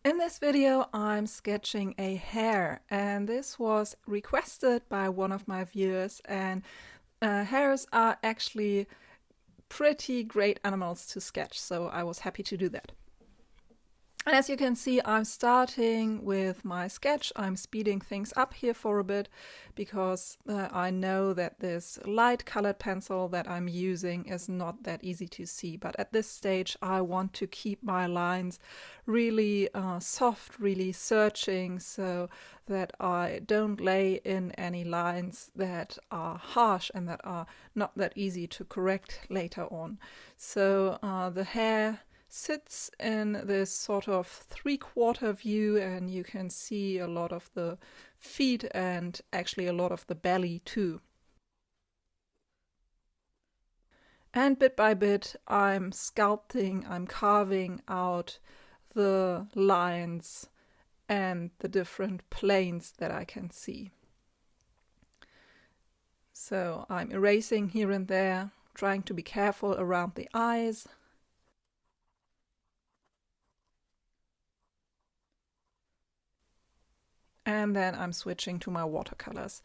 In this video I'm sketching a hare, and this was requested by one of my viewers, and hares are actually pretty great animals to sketch, so I was happy to do that. And as you can see, I'm starting with my sketch. I'm speeding things up here for a bit because I know that this light colored pencil that I'm using is not that easy to see. But at this stage, I want to keep my lines really soft, really searching, so that I don't lay in any lines that are harsh and that are not that easy to correct later on. So the hare sits in this sort of three-quarter view, and you can see a lot of the feet and actually a lot of the belly too. And bit by bit I'm sculpting, I'm carving out the lines and the different planes that I can see. So I'm erasing here and there, trying to be careful around the eyes. And then I'm switching to my watercolors.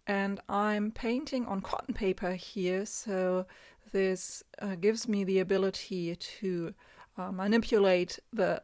And I'm painting on cotton paper here, so this gives me the ability to manipulate the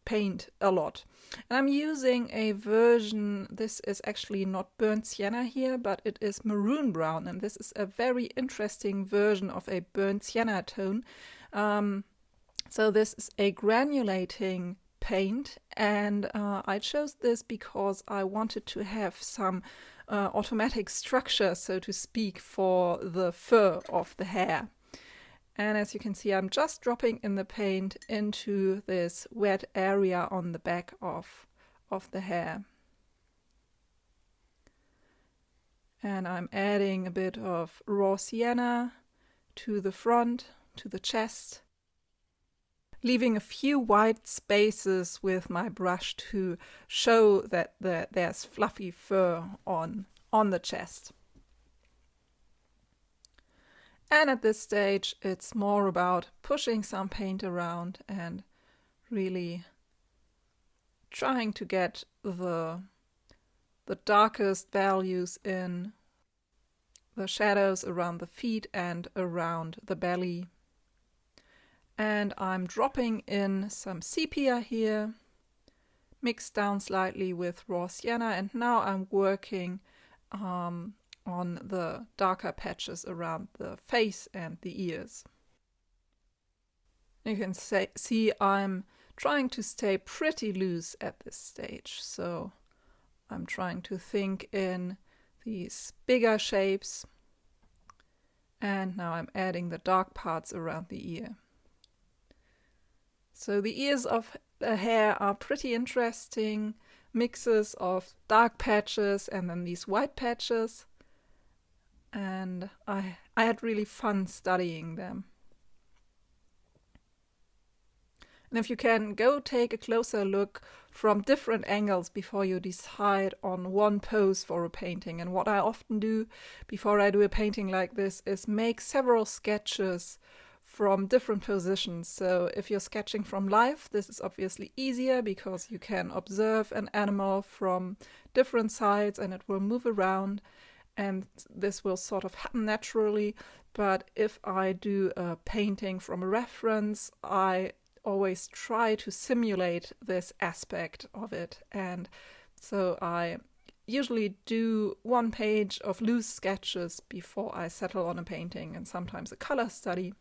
paint a lot. And I'm using a version, this is actually not burnt sienna here, but it is maroon brown, and this is a very interesting version of a burnt sienna tone. So this is a granulating paint, and I chose this because I wanted to have some automatic structure, so to speak, for the fur of the hare. And as you can see, I'm just dropping in the paint into this wet area on the back of the hare. And I'm adding a bit of raw sienna to the front, to the chest, leaving a few white spaces with my brush to show that there's fluffy fur on the chest. And at this stage, it's more about pushing some paint around and really trying to get the darkest values in the shadows around the feet and around the belly. And I'm dropping in some sepia here, mixed down slightly with raw sienna, and now I'm working on the darker patches around the face and the ears. You can see I'm trying to stay pretty loose at this stage, so I'm trying to think in these bigger shapes, and now I'm adding the dark parts around the ear. So the ears of the hare are pretty interesting, mixes of dark patches and then these white patches. And I had really fun studying them. And if you can, go take a closer look from different angles before you decide on one pose for a painting. And what I often do before I do a painting like this is make several sketches from different positions. So if you're sketching from life, this is obviously easier because you can observe an animal from different sides and it will move around, and this will sort of happen naturally. But if I do a painting from a reference, I always try to simulate this aspect of it, and so I usually do one page of loose sketches before I settle on a painting, and sometimes a color study.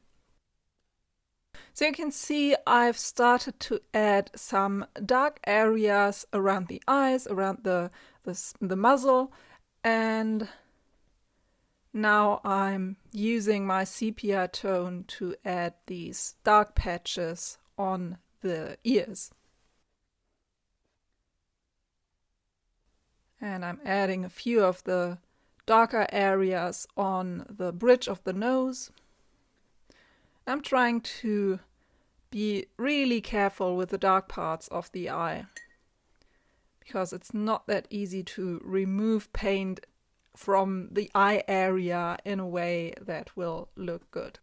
So you can see I've started to add some dark areas around the eyes, around the muzzle, and now I'm using my sepia tone to add these dark patches on the ears. And I'm adding a few of the darker areas on the bridge of the nose. I'm trying to be really careful with the dark parts of the eye, because it's not that easy to remove paint from the eye area in a way that will look good.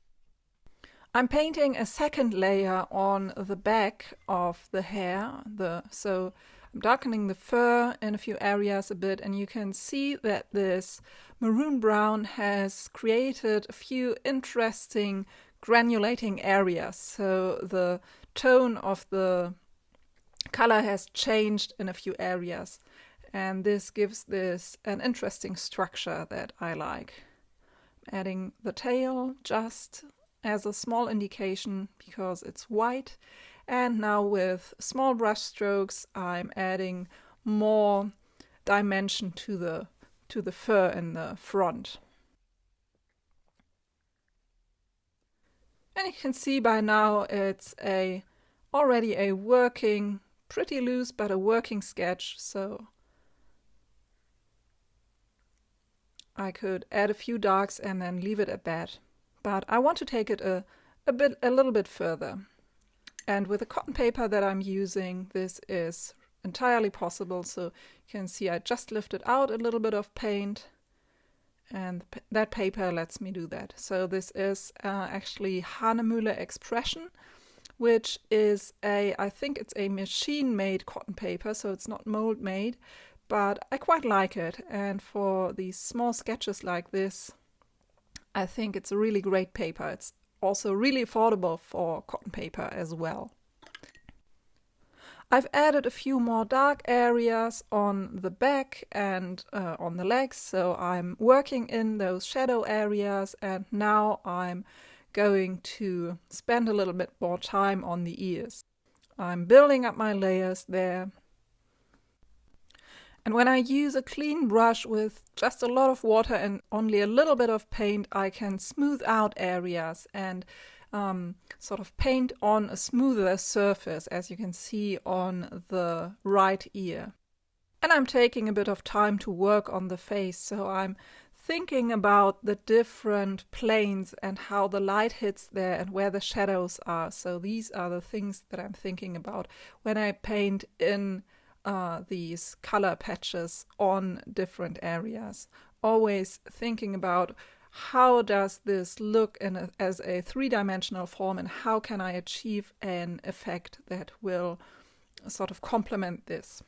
I'm painting a second layer on the back of the hare, so I'm darkening the fur in a few areas a bit, and you can see that this maroon brown has created a few interesting granulating areas. So the tone of the color has changed in a few areas, and this gives this an interesting structure that I like. I'm adding the tail just as a small indication because it's white, and now with small brush strokes I'm adding more dimension to the fur in the front. And you can see by now it's already a working, pretty loose, but a working sketch, so I could add a few darks and then leave it at that. But I want to take it a little bit further. And with the cotton paper that I'm using, this is entirely possible. So you can see I just lifted out a little bit of paint, and that paper lets me do that. So this is actually Hahnemühle Expression, which is I think it's a machine-made cotton paper, so it's not mold-made, but I quite like it. And for these small sketches like this, I think it's a really great paper. It's also really affordable for cotton paper as well. I've added a few more dark areas on the back and on the legs, so I'm working in those shadow areas, and now I'm going to spend a little bit more time on the ears. I'm building up my layers there. And when I use a clean brush with just a lot of water and only a little bit of paint, I can smooth out areas and sort of paint on a smoother surface, as you can see on the right ear. And I'm taking a bit of time to work on the face, so I'm thinking about the different planes and how the light hits there and where the shadows are. So these are the things that I'm thinking about when I paint in these color patches on different areas. Always thinking about how does this look as a three-dimensional form, and how can I achieve an effect that will sort of complement this.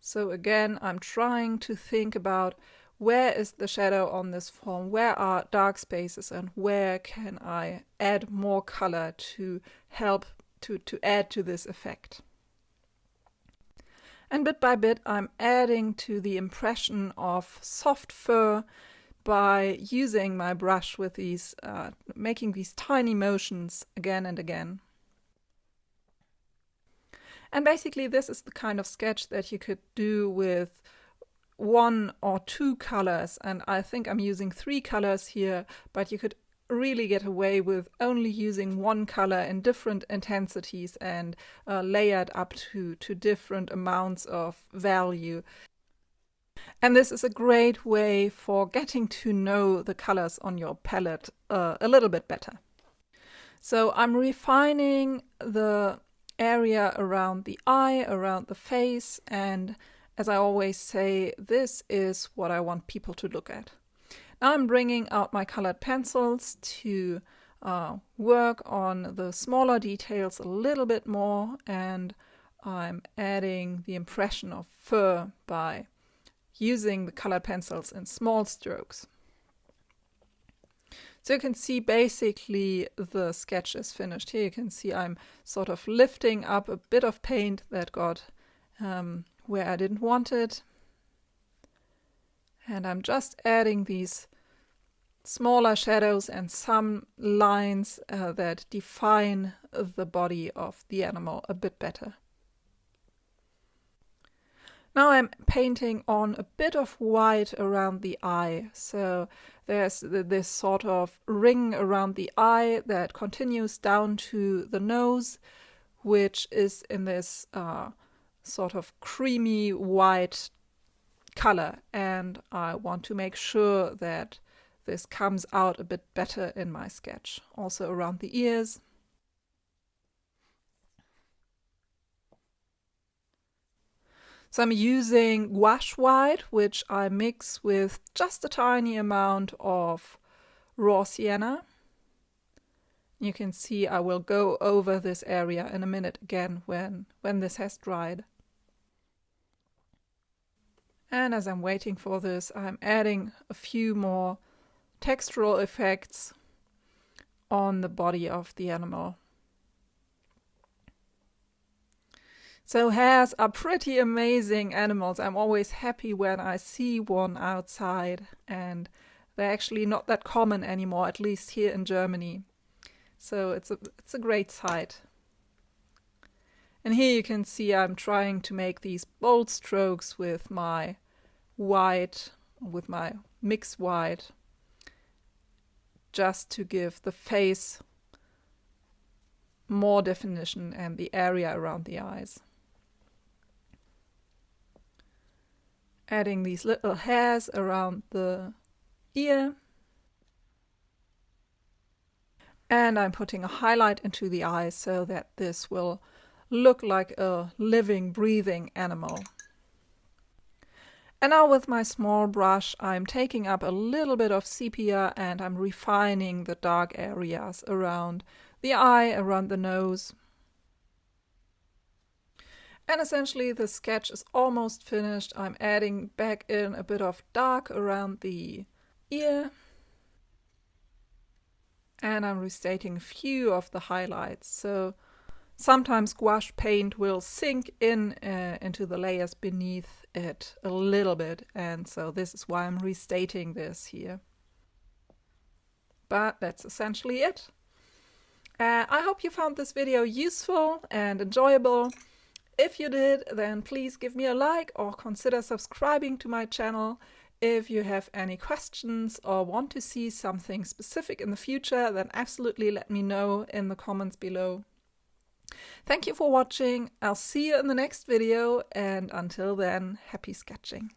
So again, I'm trying to think about where is the shadow on this form, where are dark spaces, and where can I add more color to help to add to this effect. And bit by bit I'm adding to the impression of soft fur by using my brush with these, making these tiny motions again and again. And basically this is the kind of sketch that you could do with one or two colors, and I think I'm using 3 colors here, but you could really get away with only using one color in different intensities and layered up to different amounts of value. And this is a great way for getting to know the colors on your palette a little bit better. So I'm refining the area around the eye, around the face, and as I always say, this is what I want people to look at. Now I'm bringing out my colored pencils to work on the smaller details a little bit more, and I'm adding the impression of fur by using the colored pencils in small strokes. So you can see basically the sketch is finished. Here you can see I'm sort of lifting up a bit of paint that got where I didn't want it. And I'm just adding these smaller shadows and some lines that define the body of the animal a bit better. Now I'm painting on a bit of white around the eye. So there's this sort of ring around the eye that continues down to the nose, which is in this sort of creamy white color, and I want to make sure that this comes out a bit better in my sketch. Also around the ears. So I'm using gouache white, which I mix with just a tiny amount of raw sienna. You can see I will go over this area in a minute again when this has dried. And as I'm waiting for this, I'm adding a few more textural effects on the body of the animal. So hares are pretty amazing animals. I'm always happy when I see one outside, and they're actually not that common anymore, at least here in Germany. So it's a great sight. And here you can see I'm trying to make these bold strokes with my white, with my mix white, just to give the face more definition and the area around the eyes. Adding these little hairs around the ear. And I'm putting a highlight into the eyes so that this will look like a living, breathing animal. And now with my small brush, I'm taking up a little bit of sepia and I'm refining the dark areas around the eye, around the nose. And essentially the sketch is almost finished. I'm adding back in a bit of dark around the ear. And I'm restating a few of the highlights. So sometimes gouache paint will sink in into the layers beneath it a little bit. And so this is why I'm restating this here. But that's essentially it. I hope you found this video useful and enjoyable. If you did, then please give me a like or consider subscribing to my channel. If you have any questions or want to see something specific in the future, then absolutely let me know in the comments below. Thank you for watching. I'll see you in the next video, and until then, happy sketching.